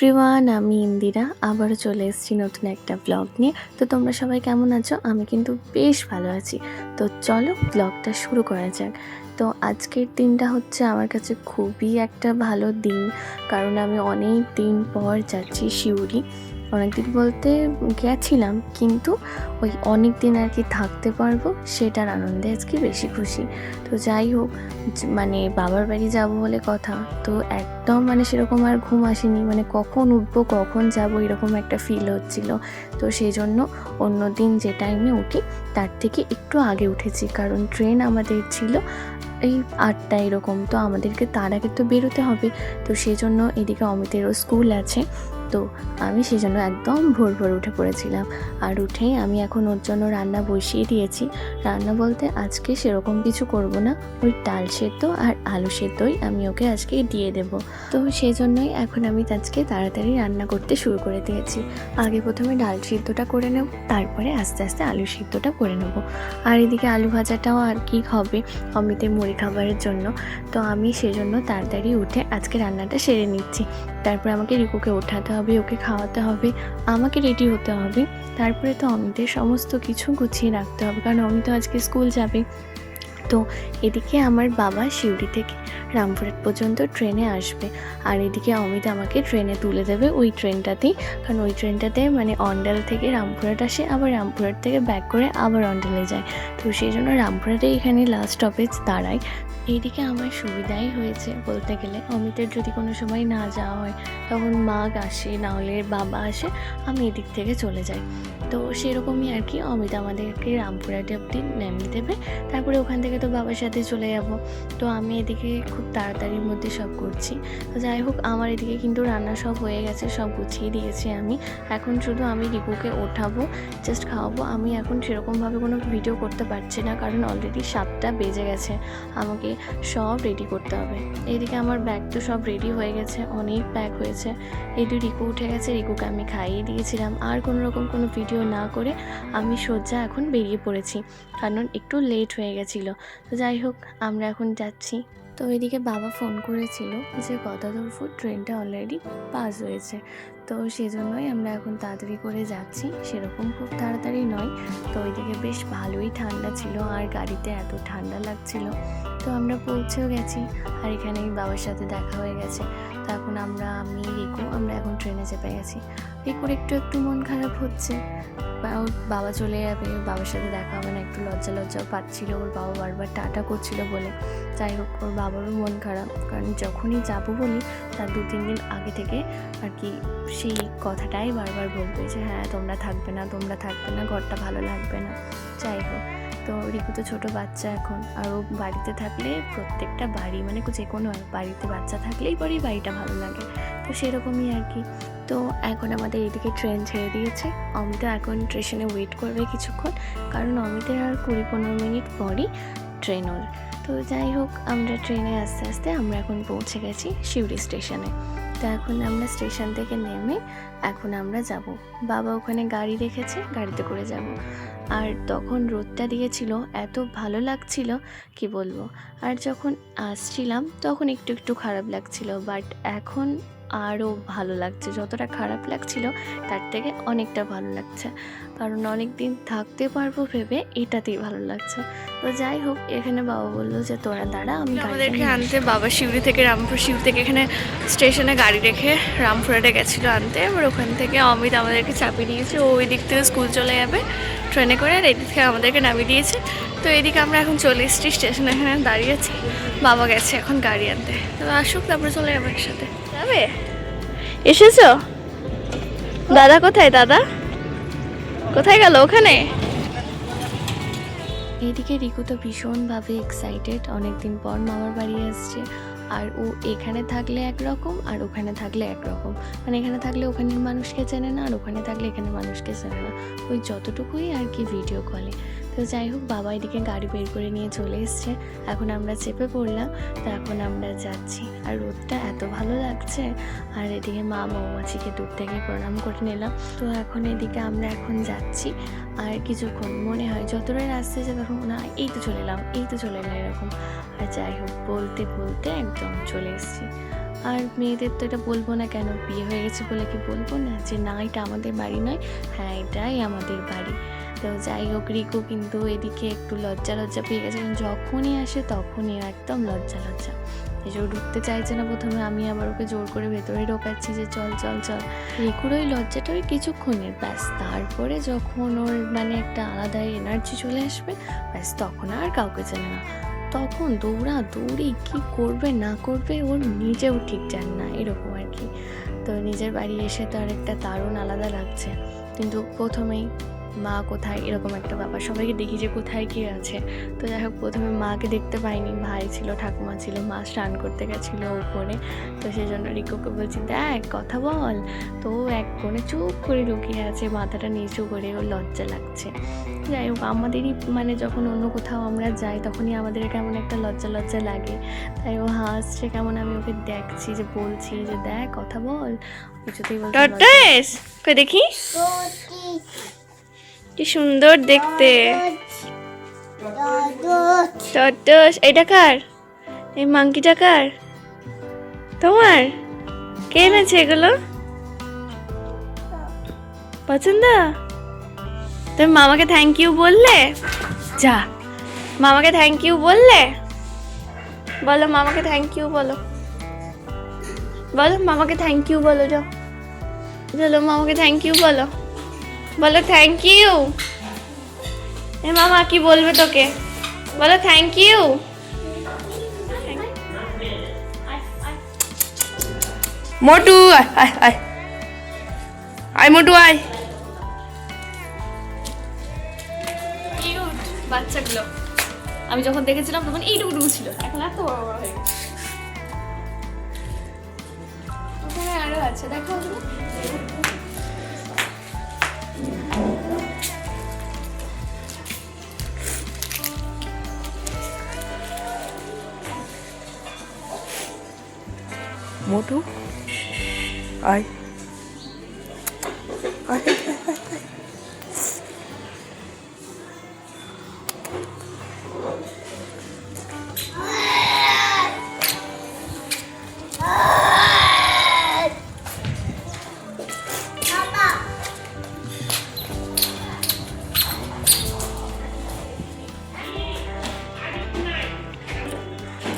Everyone, আমি ইন্দিরা আবারও চলে এসেছি নতুন একটা ব্লগ নিয়ে। তো তোমরা সবাই কেমন আছো? আমি কিন্তু বেশ ভালো আছি। তো চলো ব্লগটা শুরু করা যাক। তো আজকের দিনটা হচ্ছে আমার কাছে খুবই একটা ভালো দিন, কারণ আমি অনেক দিন পর যাচ্ছি সিউড়ি। অনেক দিন বলতে গেছিলাম, কিন্তু ওই অনেক দিন আর কি থাকতে পারবো সেটার আনন্দে আজকে বেশি খুশি। তো যাই হোক, মানে বাবার বাড়ি যাব বলে কথা, তো একদম মানে সেরকম আর ঘুম আসেনি, মানে কখন উঠবো কখন যাব এরকম একটা ফিল হচ্ছিল। তো সেই জন্য অন্য দিন যে টাইমে উঠি তার থেকে একটু আগে উঠেছি, কারণ ট্রেন আমাদের ছিল এই 8টা এরকম। তো আমাদেরকে তার আগে তো বেরোতে হবে। তো সেই জন্য এদিকে অমিতেরও স্কুল আছে, তো আমি সেই জন্য একদম ভোর ভোর উঠে পড়েছিলাম। আর উঠেই আমি এখন ওর জন্য রান্না বসিয়ে দিয়েছি। রান্না বলতে আজকে সেরকম কিছু করব না, ওই ডাল সেদ্ধ আর আলু সেদ্ধই আমি ওকে আজকে দিয়ে দেব। তো সেই জন্যই এখন আমি আজকে তাড়াতাড়ি রান্না করতে শুরু করে দিয়েছি। আগে প্রথমে ডাল সিদ্ধটা করে নেব, তারপরে আস্তে আস্তে আলু সিদ্ধটা করে নেব। আর এদিকে আলু ভাজাটাও আর কি হবে অমিতের মুড়ি খাবারের জন্য। তো আমি সেজন্য তাড়াতাড়ি উঠে আজকে রান্নাটা সেরে নিচ্ছি। তারপর আমাকে রিকুকে ওঠাতে হবে, ওকে খাওয়াতে হবে, আমাকে রেডি হতে হবে, তারপরে তো অমিতের সমস্ত কিছু গুছিয়ে রাখতে হবে, কারণ অমিত আজকে স্কুল যাবে। তো এদিকে আমার বাবা সিউড়ি থেকে রামপুরহাট পর্যন্ত ট্রেনে আসবে, আর এদিকে অমিত আমাকে ট্রেনে তুলে দেবে ওই ট্রেনটাতেই, কারণ ওই ট্রেনটাতে মানে অন্ডাল থেকে রামপুরহাট আসে, আবার রামপুরহাট থেকে ব্যাক করে আবার অন্ডালে যায়। তো সেই জন্য রামপুরহাটে এখানে লাস্ট স্টপেজ দাঁড়ায়। এইদিকে আমার সুবিধাই হয়েছে বলতে গেলে, অমিতের যদি কোনো সময় না যাওয়া হয় তখন মা আসে, না হলে বাবা আসে, আমি এদিক থেকে চলে যাই। তো সেরকমই আর কি, অমিত আমাদেরকে রামপুরহাটে অবধি নামিয়ে দেবে, তারপরে ওখান থেকে তো বাবার সাথে চলে যাব। তো আমি এদিকে খুব তাড়াতাড়ির মধ্যে সব করছি। তো যাই হোক, আমার এদিকে কিন্তু রান্না সব হয়ে গেছে, সব গুছিয়ে দিয়েছি আমি। এখন শুধু আমি রিকুকে ওঠাবো, জাস্ট খাওয়াবো। আমি এখন সেরকমভাবে কোনো ভিডিও করতে পারছি না, কারণ অলরেডি 7টা বেজে গেছে, আমাকে সব রেডি করতে হবে। এদিকে আমার ব্যাগ তো সব রেডি হয়ে গেছে, অনেক ব্যাগ হয়েছে। এদিকে রিকু উঠে গেছে, রিকুকে আমি খাইয়ে দিয়েছিলাম। আর কোনো রকম কোনো ভিডিও না করে আমি সোজা এখন বেরিয়ে পড়েছি, কারণ একটু লেট হয়ে গেছিলো। তো যাই হোক, আমরা এখন যাচ্ছি। তো এদিকে বাবা ফোন করেছিল যে গদাধরপুর ট্রেনটা অলরেডি পাস হয়েছে, তো সেজন্যই আমরা এখন তাড়াতাড়ি করে যাচ্ছি, সেরকম খুব তাড়াতাড়ি নয়। তো ওইদিকে বেশ ভালোই ঠান্ডা ছিল, আর গাড়িতে এত ঠান্ডা লাগছিল। তো আমরা পৌঁছেও গেছি, আর এখানেই বাবার সাথে দেখা হয়ে গেছে। তো এখন আমি রিকু আমরা এখন ট্রেনে চেপে গেছি। রিকুর একটু একটু মন খারাপ হচ্ছে, ওর বাবা চলে যাবে, বাবার সাথে দেখা হবে না, একটু লজ্জা লজ্জাও পাচ্ছিল, ওর বাবা বারবার টাটা করছিল বলে। যাই হোক, ওর বাবারও মন খারাপ, কারণ যখনই যাবো বলি তার 2-3 দিন আগে থেকে আর কি সেই কথাটাই বারবার বলবে যে হ্যাঁ তোমরা থাকবে না, তোমরা থাকবে না, ঘরটা ভালো লাগবে না। যাই হোক, তো রিকু তো ছোটো বাচ্চা এখন, আর ও বাড়িতে থাকলে প্রত্যেকটা বাড়ি মানে যে কোনো বাড়িতে বাচ্চা থাকলেই পরেই বাড়িটা ভালো লাগে। তো সেরকমই আর কি। তো এখন আমাদের এদিকে ট্রেন ছেড়ে দিয়েছে, অমিত এখন স্টেশনে ওয়েট করবে কিছুক্ষণ, কারণ অমিতের আর 20-15 মিনিট পরই ট্রেন ওর। তো যাই হোক, আমরা ট্রেনে আস্তে আস্তে আমরা এখন পৌঁছে গেছি সিউড়ি স্টেশনে। তো এখন আমরা স্টেশন থেকে নেমে এখন আমরা যাব, বাবা ওখানে গাড়ি রেখেছে, গাড়িতে করে যাব। আর তখন রোদটা দিয়েছিল, এত ভালো লাগছিল কি বলবো। আর যখন আসছিলাম তখন একটু একটু খারাপ লাগছিল, বাট এখন আরও ভালো লাগছে। যতটা খারাপ লাগছিল তার থেকে অনেকটা ভালো লাগছে, কারণ অনেক দিন থাকতে পারবো ভেবে এটাতেই ভালো লাগছে। তো যাই হোক, এখানে বাবা বললো যে তোরা দাঁড়া, আমি আমাদেরকে আনতে, বাবা সিউড়ি থেকে সিউড়ি থেকে এখানে স্টেশনে গাড়ি রেখে রামপুরহাটে গেছিলো আনতে। এবার ওখান থেকে অমিত আমাদেরকে চাপিয়ে দিয়েছে, ও ওই দিক থেকে স্কুল চলে যাবে ট্রেনে করে, আর এদিক থেকে আমাদেরকে নামিয়ে দিয়েছে। তো এদিকে আমরা এখন চলে এসেছি স্টেশনে, এখানে দাঁড়িয়ে আছি, বাবা গেছে এখন গাড়ি আনতে। তো আসুক, তারপরে চলে যাবো একসাথে। যাবে? এসেছো? দাদা কোথায়? দাদা কোথায় গেল? ওখানে। এদিকে রিকু তো ভীষণভাবে এক্সাইটেড, অনেকদিন পর মামার বাড়ি আসছে। আর ও এখানে থাকলে একরকম আর ওখানে থাকলে একরকম, মানে এখানে থাকলে ওখানের মানুষকে চেনে না, আর ওখানে থাকলে এখানে মানুষকে চেনে না, ওই যতটুকুই আর কি ভিডিও কলে। তো যাই হোক, বাবা এদিকে গাড়ি বের করে নিয়ে চলে এসছে, এখন আমরা চেপে পড়লাম। তো এখন আমরা যাচ্ছি, আর রোদটা এত ভালো লাগছে। আর এদিকে মা মৌমাছিকে দূর থেকে প্রণাম করে নিলাম। তো এখন এদিকে আমরা এখন যাচ্ছি, আর কিছুক্ষণ মনে হয় যতটাই রাস্তায় যে তখন না এই তো চলে এলাম, এই তো চলে এলাম এরকম। আর যাই হোক, বলতে বলতে একদম চলে এসেছি। আর মেয়েদের তো এটা বলবো না কেন, বিয়ে হয়ে গেছে বলে কি বলবো না যে না এটা আমাদের বাড়ি নয়, হ্যাঁ এটাই আমাদের বাড়ি। তো যাই হোক, রিকু কিন্তু এদিকে একটু লজ্জা লজ্জা পেয়ে গেছে, যখনই আসে তখনই একদম লজ্জা লজ্জা, এসব ঢুকতে চাইছে না। প্রথমে আমি আবার ওকে জোর করে ভেতরে ঢোকাচ্ছি যে চল চল চল। রিকুর ওই লজ্জাটা ওই কিছুক্ষণের, ব্যাস তারপরে যখন ওর মানে একটা আলাদা এনার্জি চলে আসবে, ব্যাস তখন আর কাউকে চেনে না, তখন দৌড়া দৌড়ি কী করবে না করবে ওর নিজেও ঠিক জানে না, এরকম আর কি। তো নিজের বাড়ি এসে তো আর একটা দারুণ আলাদা লাগছে, কিন্তু প্রথমেই মা কোথায় এরকম একটা ব্যাপার, সবাইকে দেখি যে কোথায় কে আছে। তো যাই হোক, প্রথমে মাকে দেখতে পাইনি, ভাই ছিল, ঠাকুমা ছিল, মা স্নান করতে গেছিলো উপরে। তো সেই জন্য রিকুকে বলছি দেখ কথা বল, তো ও এক কোণে চুপ করে লুকিয়ে আছে, মাথাটা নিচু করে, ওর লজ্জা লাগছে। যাই হোক, আমাদেরই মানে যখন অন্য কোথাও আমরা যাই তখনই আমাদের কেমন একটা লজ্জা লজ্জা লাগে, তাই ও হাসছে কেমন, আমি ওকে দেখছি যে বলছি যে দেখ কথা বল, কিছুতেই বলতে দেখি কি সুন্দর দেখতে। টটস, এটা কার? এই মাংকিটা কার? তোমার? কে এনেছে এগুলো? পছন্দ? তুমি মামাকে থ্যাংক ইউ বললে? যা, মামাকে থ্যাংক ইউ বললে? বলো মামাকে থ্যাংক ইউ বলো, বলো মামাকে থ্যাংক ইউ বলো, যাও চলো মামাকে থ্যাংক ইউ বলো, বলো থ্যাংক ইউ। এ মামা কি বলবে তোকে, বলো থ্যাংক ইউ। মোটু আয় আয় আয় আয়, মোটু আয়। কিউট বাচ্চাগুলো, আমি যখন দেখেছিলাম তখন এইটুকু ছিল, এখন এত বড় বড় হয়ে গেছে। ওখানে আরো আছে, দেখো মোটু আয় আয়।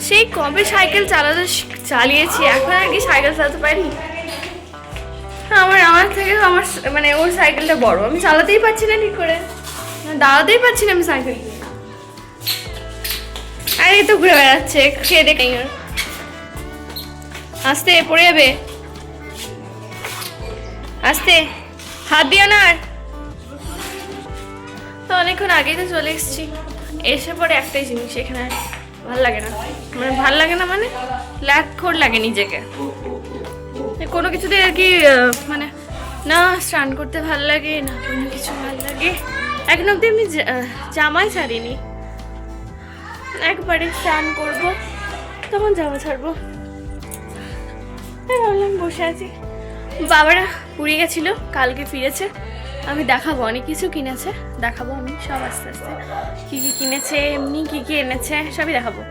সেই কবে সাইকেল চালিয়েছি, এখন আর কি সাইকেল চালাতে পারি। আমার থেকে আমার মানে ওর সাইকেলটা বড়, আমি চালাতেই পারছি না ঠিক করে, দাঁড়াতেই পারছি না আমি সাইকেল। আর এই তো ঘুরে বেড়াচ্ছে, খেয়ে দেখে আস্তে পড়ে যাবে, আস্তে হাত দিও না। আর তো অনেকক্ষণ আগেই তো চলে এসেছি, এসে পরে একটাই জিনিস, এখানে ভাল লাগে না, মানে ভাল লাগে না মানে ল্যাকখোর লাগে নিজেকে, কোনো কিছুতে আর কি, মানে না স্নান করতে ভাল লাগে না কোনো কিছু ভাল লাগে। এখন অব্দি আমি জামাই ছাড়িনি, একবারে স্নান করবো তখন জামা ছাড়বো। ভাবলাম বসে আছি, বাবারা পুরী গেছিল, কালকে ফিরেছে, আমি দেখাবো, অনেক কিছু কিনেছে, দেখাবো আমি সব আস্তে আস্তে, কী কী কিনেছে, এমনি কী কী এনেছে সবই দেখাবো।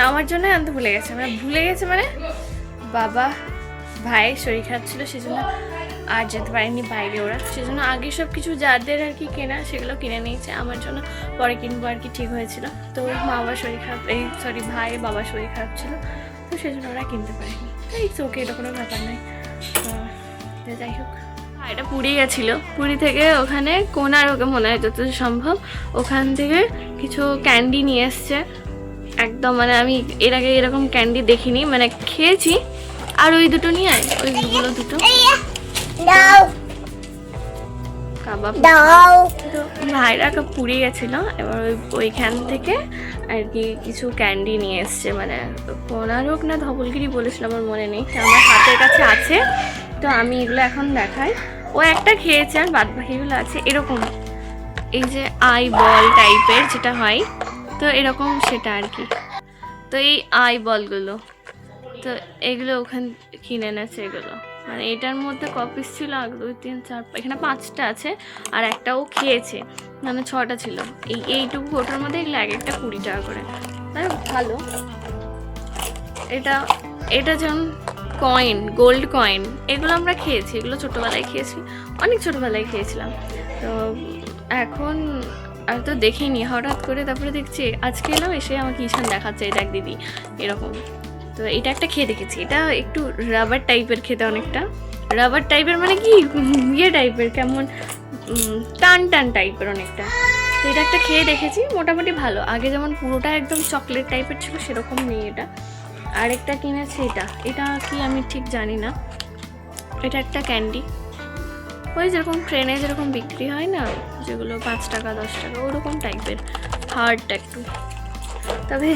আমার জন্য আনতে ভুলে গেছে, মানে ভুলে গেছে মানে বাবা ভাইয়ের শরীর খারাপ ছিল সেজন্য আর যেতে পারেনি বাইরে ওরা, সেজন্য আগে সব কিছু যাদের আর কি কেনা সেগুলো কিনে নিয়েছে, আমার জন্য পরে কিনবো আর কি, ঠিক হয়েছিল। তো মা বাবার শরীর খারাপ, ভাই বাবার শরীর খারাপ ছিল, তো সেজন্য ওরা কিনতে পারেনি, এই চোখে এটা কোনো ব্যাপার নয়। তো যাই হোক, এটা পুরী গেছিলো, পুরী থেকে ওখানে কোনারকে মনে হয় যত সম্ভব ওখান থেকে কিছু ক্যান্ডি নিয়ে এসছে, একদম মানে আমি এর আগে এরকম ক্যান্ডি দেখিনি, মানে খেয়েছি। আর ওই দুটো নিয়ে আয়, ওইগুলো দুটো কাবাব ভাইরা পুড়ে গেছিল, এবার ওইখান থেকে আর কি কিছু ক্যান্ডি নিয়ে এসছে, মানে কোনারক না ধবলগিরি বলেছিল আমার মনে নেই, আমার হাতের কাছে আছে, তো আমি এগুলো এখন দেখাই। ও একটা খেয়েছে আর বাদ বাকিগুলো আছে এরকম, এই যে আই বল টাইপের যেটা হয়, তো এরকম সেটা আর কি। তো এই আই বলগুলো, তো এগুলো ওখান কিনে এনেছে, এগুলো মানে এটার মধ্যে কপিস ছিল 1 2 3 4 এখানে 5টা আছে, আর একটাও খেয়েছে, মানে 6টা ছিল, এইটুকু ওটার মধ্যে এগুলো এক একটা 20 টাকা করে, তাই ভালো। এটা যেমন কয়েন, গোল্ড কয়েন, এগুলো আমরা খেয়েছি, এগুলো ছোটোবেলায় খেয়েছি, অনেক ছোটোবেলায় খেয়েছিলাম। তো এখন আর তো দেখিনি, হঠাৎ করে তারপরে দেখছি আজকে এলাম, এসে আমাকে ঈশান দেখাচ্ছে এই দেখ দিদি এরকম। তো এটা একটা খেয়ে দেখেছি, এটা একটু রাবার টাইপের খেতে, অনেকটা রাবার টাইপের মানে কি ইয়ে টাইপের, কেমন টান টান টাইপের অনেকটা। তো এটা একটা খেয়ে দেখেছি, মোটামুটি ভালো। আগে যেমন পুরোটা একদম চকলেট টাইপের ছিল সেরকম নেই এটা। আরেকটা কিনেছি, এটা কি আমি ঠিক জানি না, এটা একটা ক্যান্ডি, ওই যেরকম ট্রেনে যেরকম বিক্রি হয় না, যেগুলো 5 টাকা 10 টাকা ওরকম টাইপের, হার্ডটা একটু। তবে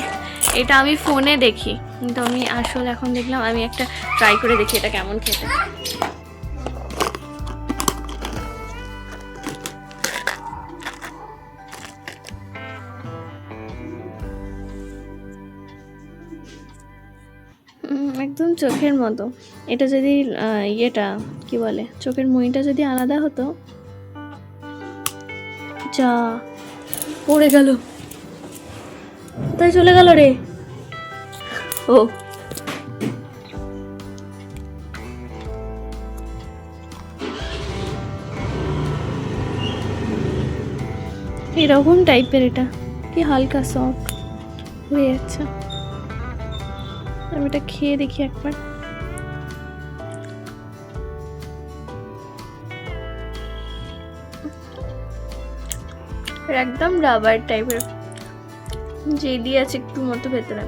এটা আমি ফোনে দেখি, কিন্তু আমি আসলে এখন দেখলাম, আমি একটা ট্রাই করে দেখি এটা কেমন খেতে। একদম চোখের মতো। এটা যদি ইয়েটা কি বলে, চোখের মণিটা যদি আলাদা হতো। যা পড়ে গেল, কোথায় চলে গেল রে? ও এরকম টাইপের, এটা কি হালকা সফট হয়ে যাচ্ছে। আমি এটা খেয়ে দেখি একবার। একদম রাবার টাইপের, জেলি আছে একটু মতো ভেতরে,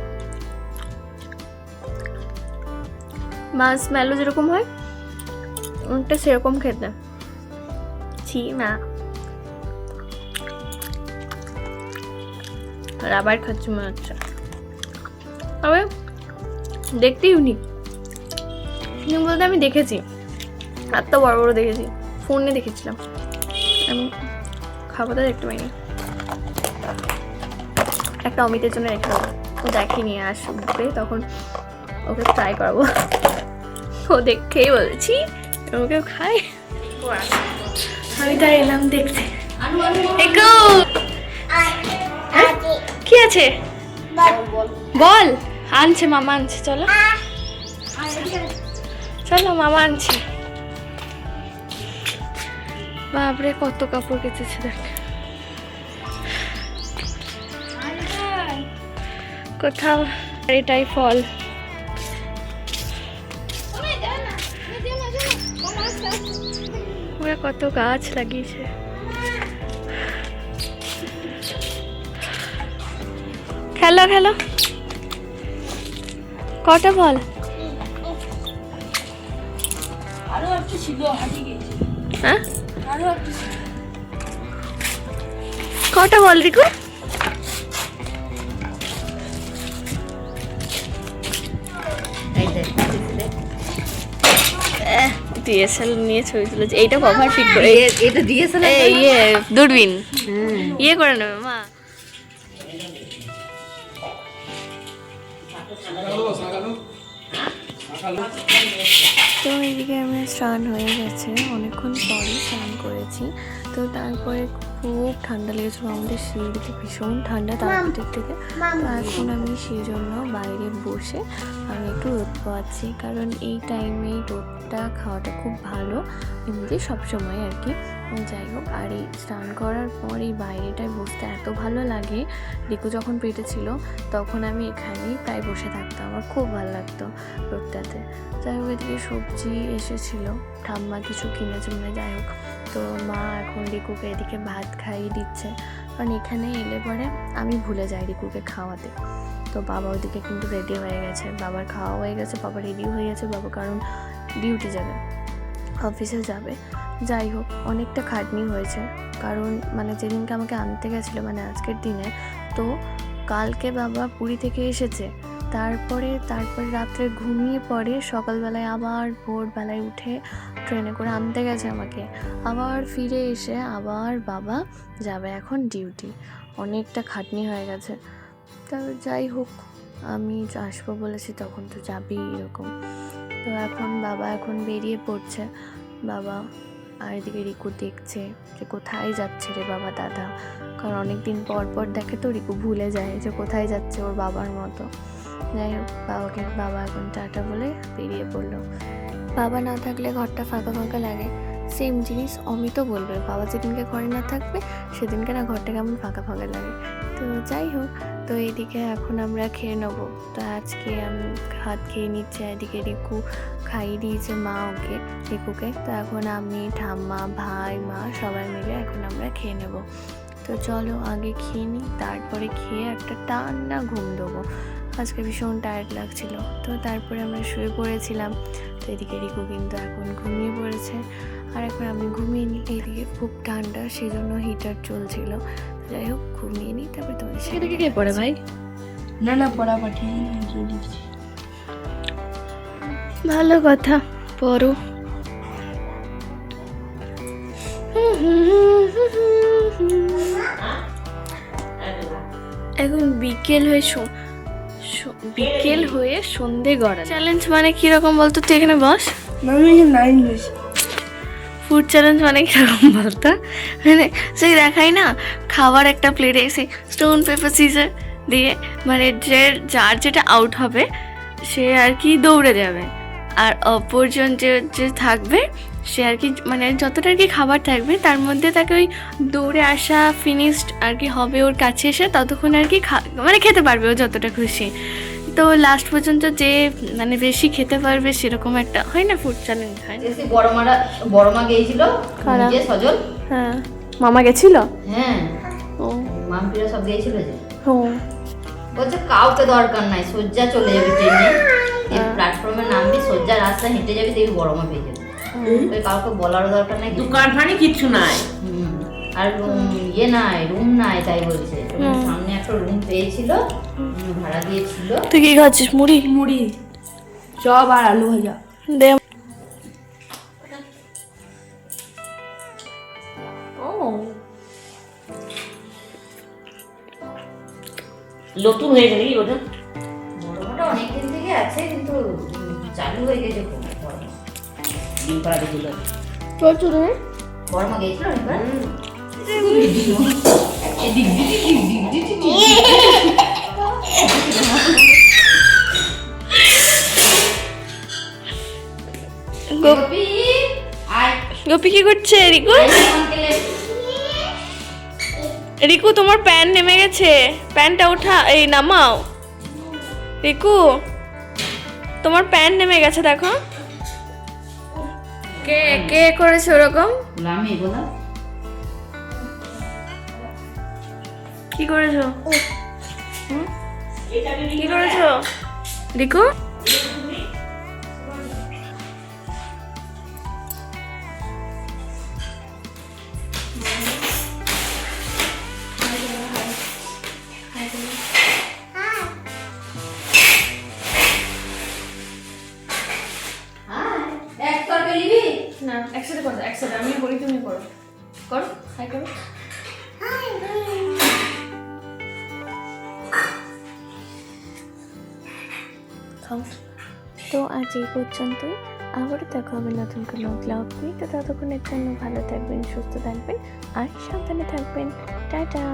মার্শম্যালো যেরকম হয় ওটা সেরকম খেতে। ছি না, রাবার খাচ্ছি মনে হচ্ছে। তবে দেখতে ইউনিক, বলতে আমি দেখেছি, এত বড় বড় দেখেছি, ফোনে দেখেছিলাম, আমি খাবো তো দেখতে পাইনি। একটা অমিতের জন্য রেখে দেবো, ও দেখেনি, আসবে তখন ওকে ট্রাই করবো। ও দেখেই বলছি ওকে খাই, আমি তাই এলাম দেখতে। কি আছে বল? আনছে মামা, আনছে, চলো চলো মামা আনছে। বাপরে কত কাপড় কেচেছে দেখ, কোথাও এটাই ফল। ওরা কত গাছ লাগিয়েছে, খেলো খেলো। কটা বল? হ্যাঁ কটা বল রিকু? ডিএসএল নিয়ে ছবি তুলেছে, এইটা কভার ঠিক করে, এটা ডিএসএল ইয়ে দূরবীন ইয়ে করে নেবে মা। তো এদিকে আমি স্নান হয়ে গেছে, অনেকক্ষণ পরে স্নান করেছি। তো তারপরে খুব ঠান্ডা লেগেছিলো, আমাদের সিঁড়িতে ভীষণ ঠান্ডা তারাপীঠের থেকে। তো এখন আমি সেই জন্য বাইরে বসে আমি একটু রোদ পাচ্ছি, কারণ এই টাইমে রোদটা খাওয়াটা খুব ভালো এমনি সবসময় আর কি। যাই হোক, আর এই স্নান করার পর এই বাইরেটায় বসতে এত ভালো লাগে। রিকু যখন পেটে ছিল তখন আমি এখানেই প্রায় বসে থাকতাম, আমার খুব ভালো লাগতো রোদটাতে। যাই হোক, এদিকে সবজি এসেছিলো, ঠাম্মা কিছু কিনেছে মানে, যাই হোক। তো মা এখন রিকুকে এদিকে ভাত খাইয়ে দিচ্ছে, কারণ এখানে এলে পরে আমি ভুলে যাই রিকুকে খাওয়াতে। তো বাবা ওদিকে কিন্তু রেডি হয়ে গেছে, বাবার খাওয়া হয়ে গেছে, বাবা রেডি হয়ে গেছে, বাবা কারণ ডিউটি যাবে, অফিসে যাবে। যাই হোক, অনেকটা খাটনি হয়েছে, কারণ মানে যেদিনকে আমাকে আনতে গেছিলো মানে আজকের দিনে, তো কালকে বাবা পুরী থেকে এসেছে, তারপরে রাত্রে ঘুমিয়ে পড়ে, সকালবেলায় আবার ভোরবেলায় উঠে ট্রেনে করে আনতে গেছে আমাকে, আবার ফিরে এসে আবার বাবা যাবে এখন ডিউটি, অনেকটা খাটনি হয়ে গেছে। তা যাই হোক, আমি আসবো বলেছি তখন তো যাবেই এরকম। তো এখন বাবা এখন বেরিয়ে পড়ছে, বাবা আর এদিকে রিকু দেখছে যে কোথায় যাচ্ছে রে বাবা দাদা, কারণ অনেক দিন পর পর দেখে তো রিকু ভুলে যায় যে কোথায় যাচ্ছে ওর বাবার মতো। যাই হোক, বাবা এখন টাটা বলে বেরিয়ে পড়লো। বাবা না থাকলে ঘরটা ফাঁকা ফাঁকা লাগে। সেম জিনিস অমিতও বলবে, বাবা যেদিনকে ঘরে না থাকবে সেদিনকে না ঘরটা কেমন ফাঁকা ফাঁকা লাগে। তো যাই হোক, তো এইদিকে এখন আমরা খেয়ে নেবো। তো আজকে আমি ভাত খেয়ে নিচ্ছি, এদিকে রিকু খাইয়ে দিয়েছে মা রিকুকে। তো এখন আমি, ঠাম্মা, ভাই, মা সবাই মিলে এখন আমরা খেয়ে নেবো। তো চলো আগে খেয়ে নিই, তারপরে খেয়ে একটা টান্না ঘুম দেবো। আজকে ভীষণ টায়ার্ড লাগছিলো, তো তারপরে আমরা শুয়ে পড়েছিলাম। তো এদিকে রিকু কিন্তু এখন ঘুমিয়ে পড়েছে, আর এখন আমি ঘুমিয়ে নিই। এইদিকে খুব ঠান্ডা, সেই জন্য হিটার চলছিল। যাই হোক, ঘুমিয়ে নিই, তারপরে তোমাদের সাথে কে পড়ে ভাই। না পড়া পাঠিয়ে ভালো কথা, পড়ো। এখন বিকেল হয়ে সন্ধে গড়া। চ্যালেঞ্জ মানে কিরকম বলতো? তুই এখানে বস। ফুড চ্যালেঞ্জ মানে কিরকম বলতো? মানে সেই দেখাই না, খাবার একটা প্লেটে এসে স্টোন পেপার সিজার দিয়ে, মানে যার যেটা আউট হবে সে আর কি দৌড়ে যাবে, আর অপরজন যে থাকবে সে আর কি, মানে যতটা আর কি খাবার থাকবে তার মধ্যে তাকে ওই দৌড়ে আসা ফিনিশড আর কি হবে ওর কাছে এসে, ততক্ষণ আর কি মানে খেতে পারবে ও যতটা খুশি। তো লাস্ট পর্যন্ত যে মানে বেশি খেতে পারবে সেরকম একটা হয় না, ফুড চ্যালেঞ্জ হয়। বড় মা গিয়েছিল নিজে সজল। হ্যাঁ, মামা গেছিল। হ্যাঁ, ও মাম্পিরা সব গিয়েছিল যে। ও বলছে কাউকে দরকার নাই, সজ্জা চলে যাবে ট্রেনে, প্ল্যাটফর্মে নামবি, সজ্জা রাস্তা হেঁটে যাবি, দেখবি বড় মা পেয়ে যাবে। কাউকে বলারও দরকার নাই, দোকান ফানি কিচ্ছু নাই, আর নাই, রুম নাই, তাই বলছে। সামনে একটা রুম পেয়েছিল, ভাড়া দিয়েছিল। তুই কি খাচ্ছিস? মুড়ি চপ আর আলু ভাজা। দে। নতুন হয়েছে নাকি ওটা? বড়মাটা অনেকদিন থেকে আছে, কিন্তু চালু হয়ে গেছে খুব। ডিম পাড়া দিছিল। প্রচুর বড়মা গেছিল একবার। গোপী কি করছে? রিকু তোমার প্যান্ট নেমে গেছে, প্যান্টটা ওঠা, এই নামাও। রিকু তোমার প্যান্ট নেমে গেছে, দেখো। কে কে করেছে ওরকম? কি করেছো? কি করেছো রিকু? না, একসাথে করো, একসাথে। আমি বলি, তুমি করো। করো, হাই করো। তো আজ এই পর্যন্তই, আবারও দেখা হবে নতুন কোনো ব্লগ নিয়ে। তো ততক্ষণের জন্য ভালো থাকবেন, সুস্থ থাকবেন আর সাবধানে থাকবেন। টাটা।